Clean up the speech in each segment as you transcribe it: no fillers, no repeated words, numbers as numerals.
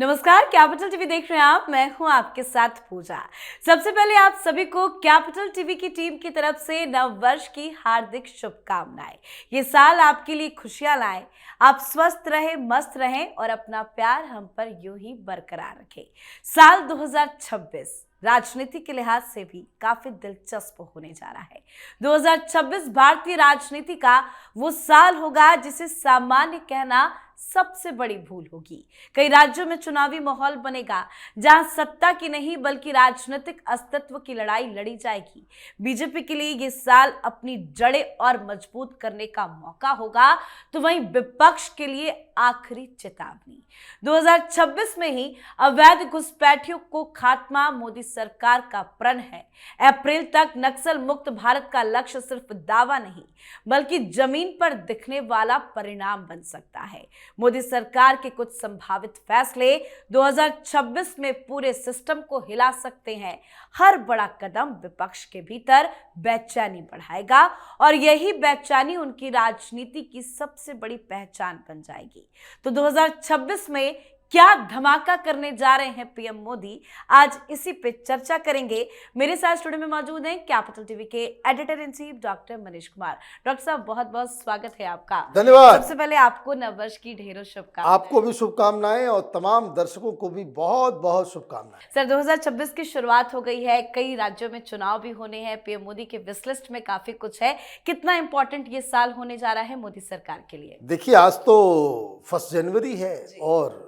नमस्कार, capital TV देख रहे हैं आप। मैं हूं आपके साथ पूजा। सबसे पहले आप सभी को कैपिटल टीवी की टीम की तरफ से नव वर्ष की हार्दिक शुभकामनाएं। ये साल आपके लिए खुशियां लाए, आप स्वस्थ रहे, मस्त रहें और अपना प्यार हम पर यूं ही बरकरार रखें। साल 2026 राजनीति के लिहाज से भी काफी दिलचस्प होने जा रहा है। 2026 भारतीय राजनीति का वो साल होगा जिसे सामान्य कहना सबसे बड़ी भूल होगी। कई राज्यों में चुनावी माहौल बनेगा जहां सत्ता की नहीं बल्कि राजनीतिक अस्तित्व की लड़ाई लड़ी जाएगी। बीजेपी के लिए ये साल अपनी जड़ें और मजबूत करने का मौका होगा, तो वहीं विपक्ष के लिए आखिरी चेतावनी। 2026 में ही अवैध घुसपैठियों को खात्मा मोदी सरकार का प्रण है। अप्रैल तक नक्सल मुक्त भारत का लक्ष्य सिर्फ दावा नहीं बल्कि जमीन पर दिखने वाला परिणाम बन सकता है। मोदी सरकार के कुछ संभावित फैसले 2026 में पूरे सिस्टम को हिला सकते हैं। हर बड़ा कदम विपक्ष के भीतर बेचैनी बढ़ाएगा और यही बेचैनी उनकी राजनीति की सबसे बड़ी पहचान बन जाएगी। तो 2026 में क्या धमाका करने जा रहे हैं पीएम मोदी, आज इसी पे चर्चा करेंगे। मेरे साथ स्टूडियो में मौजूद हैं कैपिटल टीवी के editor in chief doctor Manish Kumar. Doctor साहब, बहुत बहुत स्वागत है आपका। धन्यवाद। सबसे पहले आपको नववर्ष की ढेरों शुभकामनाएं। आपको भी शुभकामनाएं और तमाम दर्शकों को भी बहुत बहुत शुभकामनाएं। सर, 2026 की शुरुआत हो गई है, कई राज्यों में चुनाव भी होने हैं, पीएम मोदी के विश लिस्ट में काफी कुछ है। कितना इंपॉर्टेंट ये साल होने जा रहा है मोदी सरकार के लिए? देखिए, आज तो 1 जनवरी है और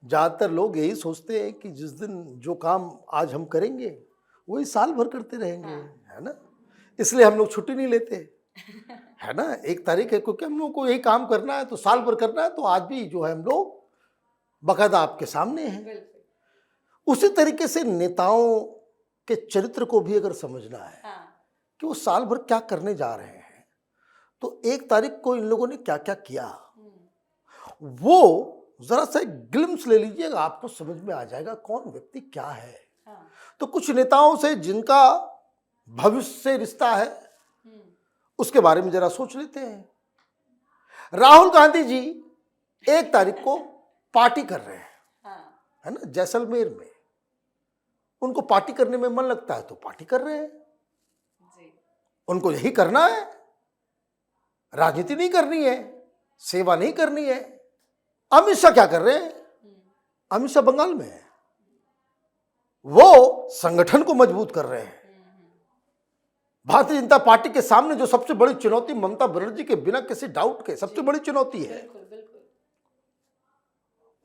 ज़्यादातर लोग यही सोचते हैं कि जिस दिन जो काम आज हम करेंगे वही साल भर करते रहेंगे, है ना। इसलिए हम लोग छुट्टी नहीं लेते, है ना। 1 तारीख है क्योंकि हम लोग को यही काम करना है, तो साल भर करना है। तो आज भी जो है हम लोग बाकायदा आपके सामने हैं। उसी तरीके से नेताओं के चरित्र को भी अगर समझना है कि वो साल भर क्या करने जा रहे हैं, तो 1 तारीख को इन लोगों ने क्या क्या किया, वो जरा सा ग्लिम्स ले लीजिएगा, आपको समझ में आ जाएगा कौन व्यक्ति क्या है। तो कुछ नेताओं से जिनका भविष्य से रिश्ता है उसके बारे में जरा सोच लेते हैं। राहुल गांधी जी 1 तारीख को पार्टी कर रहे हैं, है ना, जैसलमेर में। उनको पार्टी करने में मन लगता है तो पार्टी कर रहे हैं, उनको यही करना है। राजनीति नहीं करनी है, सेवा नहीं करनी है। अमित शाह क्या कर रहे हैं? अमित शाह बंगाल में है, वो संगठन को मजबूत कर रहे हैं। भारतीय जनता पार्टी के सामने जो सबसे बड़ी चुनौती ममता बनर्जी के बिना किसी डाउट के सबसे बड़ी चुनौती है,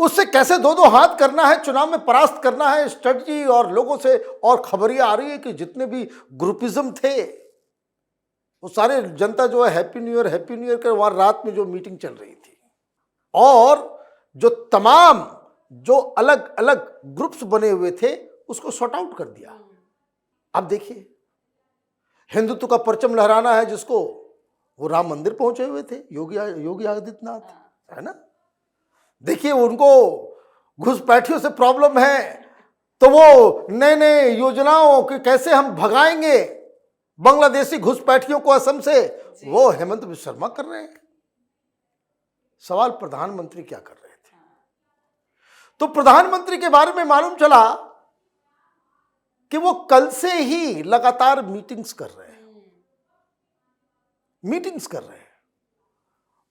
उससे कैसे 2-2 हाथ करना है, चुनाव में परास्त करना है, स्ट्रेटजी। और लोगों से और खबरियां आ रही है कि जितने भी ग्रुपिज्म थे वो सारे जनता जो है हैप्पी न्यू ईयर के वहां रात में जो मीटिंग चल रही थी और जो तमाम जो अलग अलग ग्रुप्स बने हुए थे उसको सॉर्ट आउट कर दिया। अब देखिए, हिंदुत्व का परचम लहराना है जिसको, वो राम मंदिर पहुंचे हुए थे योगी आदित्यनाथ, है ना। देखिए, उनको घुसपैठियों से प्रॉब्लम है तो वो नए नए योजनाओं के कैसे हम भगाएंगे बांग्लादेशी घुसपैठियों को असम से, वो हेमंत बिश्व शर्मा कर रहे हैं। सवाल प्रधानमंत्री क्या कर रहे थे? तो प्रधानमंत्री के बारे में मालूम चला कि वो कल से ही लगातार मीटिंग्स कर रहे हैं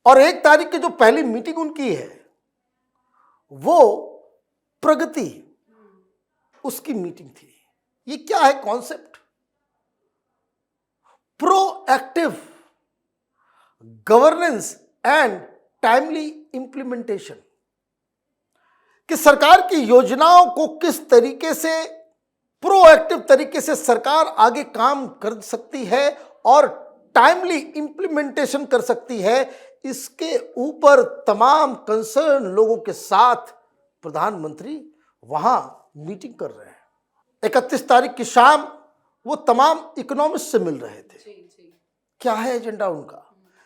और 1 तारीख की जो पहली मीटिंग उनकी है वो प्रगति उसकी मीटिंग थी। ये क्या है concept? Proactive governance and timely implementation, कि सरकार की योजनाओं को किस तरीके से प्रोएक्टिव तरीके से सरकार आगे काम कर सकती है और टाइमली इंप्लीमेंटेशन कर सकती है, इसके ऊपर तमाम कंसर्न लोगों के साथ प्रधानमंत्री वहां मीटिंग कर रहे हैं। 31 तारीख की शाम वो तमाम इकोनॉमिस्ट से मिल रहे थे। क्या है एजेंडा उनका?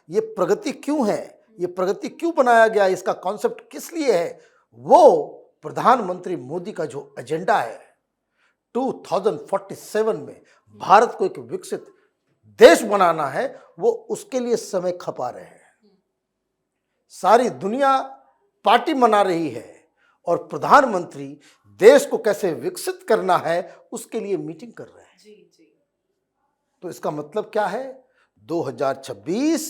ये प्रगति क्यों है, ये प्रगति क्यों बनाया गया, इसका कॉन्सेप्ट किस लिए है? वो प्रधानमंत्री मोदी का जो एजेंडा है 2047 में भारत को एक विकसित देश बनाना है, वो उसके लिए समय खपा रहे हैं। सारी दुनिया पार्टी मना रही है और प्रधानमंत्री देश को कैसे विकसित करना है उसके लिए मीटिंग कर रहे हैं। तो इसका मतलब क्या है? 2026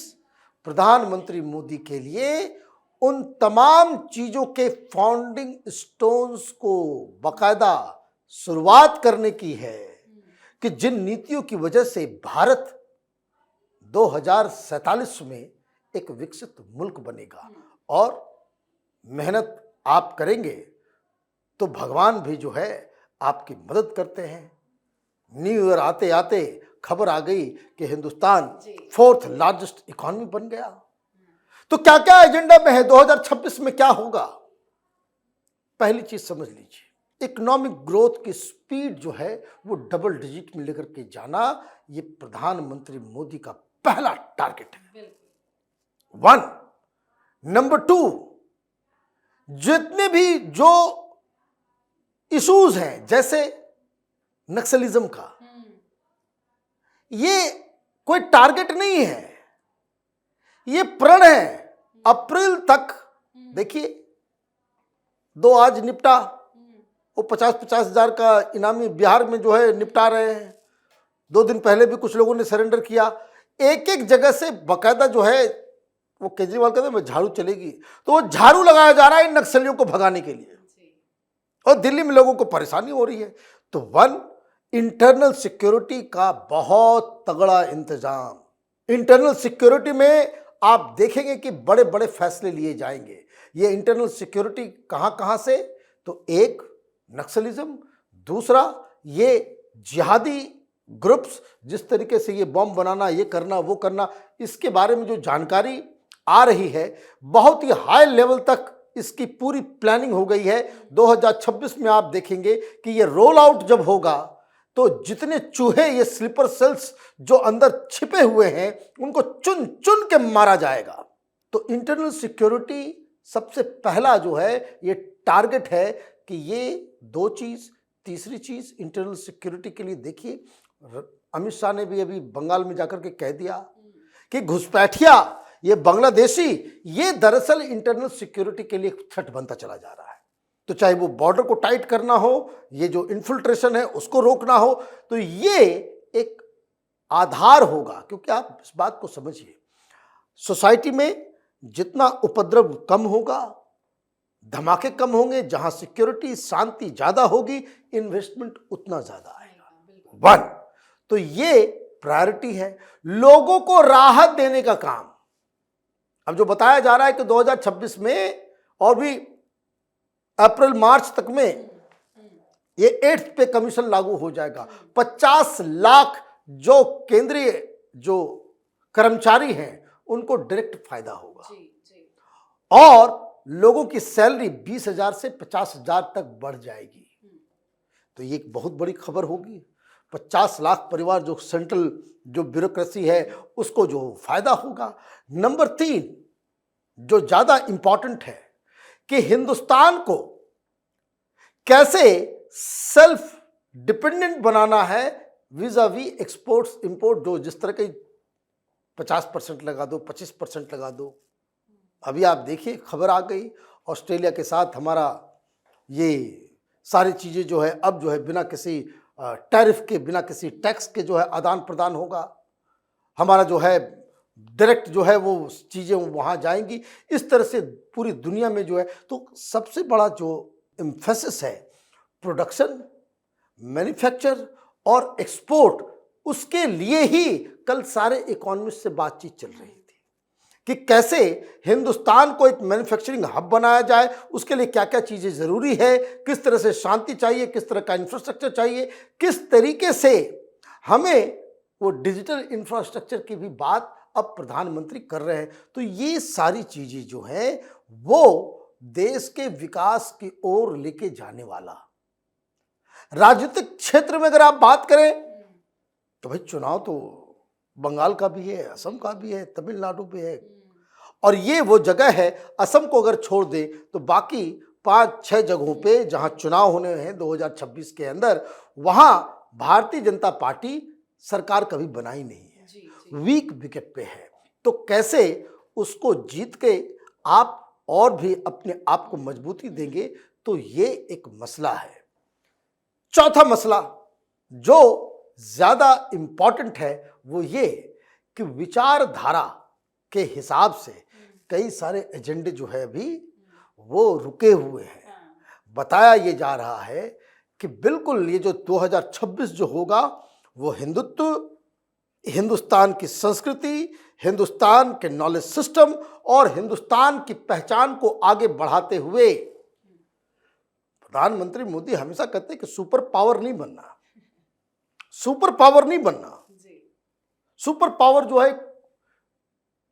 प्रधानमंत्री मोदी के लिए उन तमाम चीजों के फाउंडिंग स्टोन्स को बाकायदा शुरुआत करने की है कि जिन नीतियों की वजह से भारत 2047 में एक विकसित मुल्क बनेगा। और मेहनत आप करेंगे तो भगवान भी जो है आपकी मदद करते हैं। न्यू ईयर आते आते खबर आ गई कि हिंदुस्तान 4th लार्जेस्ट इकॉनमी बन गया। तो क्या क्या एजेंडा में है? 2026 में क्या होगा? पहली चीज समझ लीजिए, इकोनॉमिक ग्रोथ की स्पीड जो है वो डबल डिजिट में लेकर के जाना, ये प्रधानमंत्री मोदी का पहला टारगेट है। 1 नंबर 2, जितने भी जो इश्यूज हैं जैसे नक्सलिज्म का, ये कोई टारगेट नहीं है, ये प्रण है। अप्रैल तक देखिए 2 आज निपटा, वो 50-50 हजार का इनामी बिहार में जो है निपटा रहे हैं। 2 दिन पहले भी कुछ लोगों ने सरेंडर किया। एक एक जगह से बाकायदा जो है वो केजरीवाल कहते हैं झाड़ू चलेगी, तो वो झाड़ू लगाया जा रहा है इन नक्सलियों को भगाने के लिए, और दिल्ली में लोगों को परेशानी हो रही है। तो 1 इंटरनल सिक्योरिटी का बहुत तगड़ा इंतजाम। इंटरनल सिक्योरिटी में आप देखेंगे कि बड़े बड़े फैसले लिए जाएंगे। ये इंटरनल सिक्योरिटी कहां कहां से? तो एक नक्सलिज्म, दूसरा ये जिहादी ग्रुप्स, जिस तरीके से ये बम बनाना, ये करना, वो करना, इसके बारे में जो जानकारी आ रही है बहुत ही हाई लेवल तक इसकी पूरी प्लानिंग हो गई है। 2026 में आप देखेंगे कि ये रोल आउट जब होगा तो जितने चूहे, ये स्लीपर सेल्स जो अंदर छिपे हुए हैं, उनको चुन चुन के मारा जाएगा। तो इंटरनल सिक्योरिटी सबसे पहला जो है ये टारगेट है कि ये 2 चीज। तीसरी चीज इंटरनल सिक्योरिटी के लिए देखिए, अमित शाह ने भी अभी बंगाल में जाकर के कह दिया कि घुसपैठिया, ये बांग्लादेशी, ये दरअसल इंटरनल सिक्योरिटी के लिए थ्रेट बनता चला जा रहा है। तो चाहे वो बॉर्डर को टाइट करना हो, ये जो इन्फिल्ट्रेशन है उसको रोकना हो, तो ये एक आधार होगा। क्योंकि आप इस बात को समझिए, सोसाइटी में जितना उपद्रव कम होगा, धमाके कम होंगे, जहां सिक्योरिटी शांति ज्यादा होगी, इन्वेस्टमेंट उतना ज्यादा आएगा। 1 तो ये प्रायोरिटी है। लोगों को राहत देने का काम, अब जो बताया जा रहा है कि 2026 में और भी अप्रैल मार्च तक में ये 8th पे कमीशन लागू हो जाएगा। 50 लाख जो केंद्रीय जो कर्मचारी हैं उनको डायरेक्ट फायदा होगा। और लोगों की सैलरी 20,000 से 50,000 तक बढ़ जाएगी। तो ये एक बहुत बड़ी खबर होगी। 50 लाख परिवार, जो सेंट्रल जो ब्यूरोक्रेसी है उसको जो फायदा होगा। नंबर 3 जो ज्यादा इंपॉर्टेंट है कि हिंदुस्तान को कैसे सेल्फ डिपेंडेंट बनाना है विज़ावी एक्सपोर्ट्स इंपोर्ट। जो जिस तरह के 50% लगा दो, 25% लगा दो। अभी आप देखिए खबर आ गई ऑस्ट्रेलिया के साथ हमारा ये सारी चीजें जो है अब जो है बिना किसी टैरिफ के, बिना किसी टैक्स के जो है आदान प्रदान होगा। हमारा जो है डायरेक्ट जो है वो चीज़ें वहाँ जाएंगी। इस तरह से पूरी दुनिया में जो है, तो सबसे बड़ा जो एम्फेसिस है प्रोडक्शन, मैन्युफैक्चर और एक्सपोर्ट, उसके लिए ही कल सारे इकोनॉमिस्ट से बातचीत चल रही थी कि कैसे हिंदुस्तान को एक मैन्युफैक्चरिंग हब बनाया जाए, उसके लिए क्या क्या चीज़ें ज़रूरी है, किस तरह से शांति चाहिए, किस तरह का इंफ्रास्ट्रक्चर चाहिए, किस तरीके से हमें वो डिजिटल इंफ्रास्ट्रक्चर की भी बात अब प्रधानमंत्री कर रहे हैं। तो ये सारी चीज़ें जो हैं वो देश के विकास की ओर लेके जाने वाला। राजनीतिक क्षेत्र में अगर आप बात करें तो भाई चुनाव तो बंगाल का भी है, असम का भी है, तमिलनाडु भी है, और ये वो जगह है, असम को अगर छोड़ दे तो बाकी 5-6 जगहों पे जहां चुनाव होने हैं 2026 के अंदर, वहां भारतीय जनता पार्टी सरकार कभी बनाई नहीं है, वीक विकेट पे है। तो कैसे उसको जीत के आप और भी अपने आप को मजबूती देंगे, तो ये एक मसला है। चौथा मसला जो ज्यादा इंपॉर्टेंट है वो ये कि विचारधारा के हिसाब से कई सारे एजेंडे जो है अभी वो रुके हुए हैं। बताया ये जा रहा है कि बिल्कुल ये जो 2026 जो होगा वो हिंदुत्व, हिंदुस्तान की संस्कृति, हिंदुस्तान के नॉलेज सिस्टम और हिंदुस्तान की पहचान को आगे बढ़ाते हुए, प्रधानमंत्री मोदी हमेशा कहते हैं कि सुपर पावर नहीं बनना, सुपर पावर नहीं बनना। सुपर पावर जो है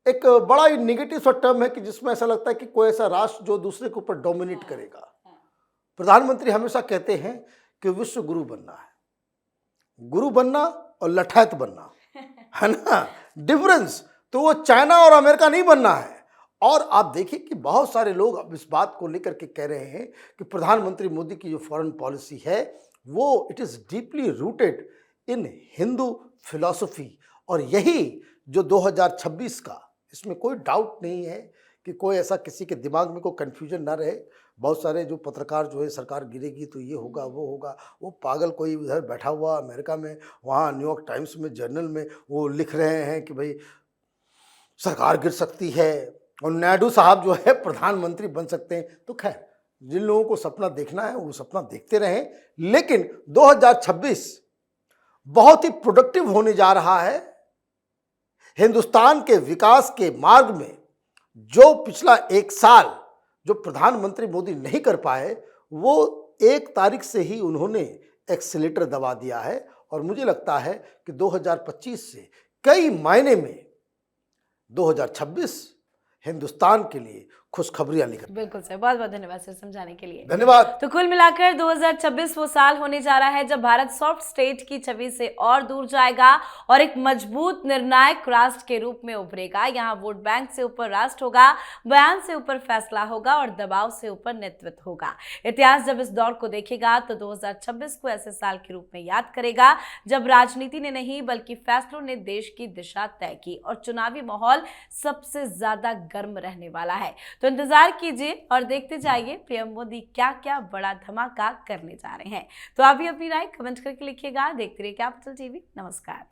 एक बड़ा ही नेगेटिव सा टर्म है कि जिसमें ऐसा लगता है कि कोई ऐसा राष्ट्र जो दूसरे के ऊपर डोमिनेट करेगा। प्रधानमंत्री हमेशा कहते हैं कि विश्व गुरु बनना है, गुरु बनना और लठायत बनना, है ना डिफरेंस। तो वो चाइना और अमेरिका नहीं बनना है। और आप देखिए कि बहुत सारे लोग अब इस बात को लेकर के कह रहे हैं कि प्रधानमंत्री मोदी की जो फॉरेन पॉलिसी है वो it is deeply rooted in Hindu philosophy. और यही जो 2026 का, इसमें कोई डाउट नहीं है कि कोई ऐसा किसी के दिमाग में कोई कन्फ्यूजन ना रहे। बहुत सारे जो पत्रकार जो है सरकार गिरेगी तो ये होगा वो होगा, वो पागल कोई उधर बैठा हुआ अमेरिका में, वहाँ न्यूयॉर्क टाइम्स में जर्नल में वो लिख रहे हैं कि भाई सरकार गिर सकती है और नायडू साहब जो है प्रधानमंत्री बन सकते हैं। तो खैर जिन लोगों को सपना देखना है वो सपना देखते रहें, लेकिन 2026 बहुत ही प्रोडक्टिव होने जा रहा है। हिंदुस्तान के विकास के मार्ग में जो पिछला एक साल जो प्रधानमंत्री मोदी नहीं कर पाए वो 1 तारीख से ही उन्होंने एक्सीलेटर दबा दिया है। और मुझे लगता है कि 2025 से कई मायने में 2026 हिंदुस्तान के लिए खुशखबरियां लेकर। बिल्कुल सर, बहुत बहुत धन्यवाद सर समझाने के लिए। धन्यवाद। तो कुल मिलाकर 2026 वो साल होने जा रहा है जब भारत सॉफ्ट स्टेट की छवि से और दूर जाएगा और एक मजबूत निर्णायक राष्ट्र के रूप में उभरेगा। यहाँ वोट बैंक से ऊपर राष्ट्र होगा, बयान से ऊपर फैसला होगा और दबाव से ऊपर नेतृत्व होगा। इतिहास जब इस दौर को देखेगा तो 2026 को ऐसे साल के रूप में याद करेगा जब राजनीति ने नहीं बल्कि फैसलों ने देश की दिशा तय की और चुनावी माहौल सबसे ज्यादा गर्म रहने वाला है। तो इंतजार कीजिए और देखते जाइए पीएम मोदी क्या क्या बड़ा धमाका करने जा रहे हैं। तो आप भी अपनी राय कमेंट करके लिखिएगा। देखते रहिए कैपिटल टीवी। नमस्कार।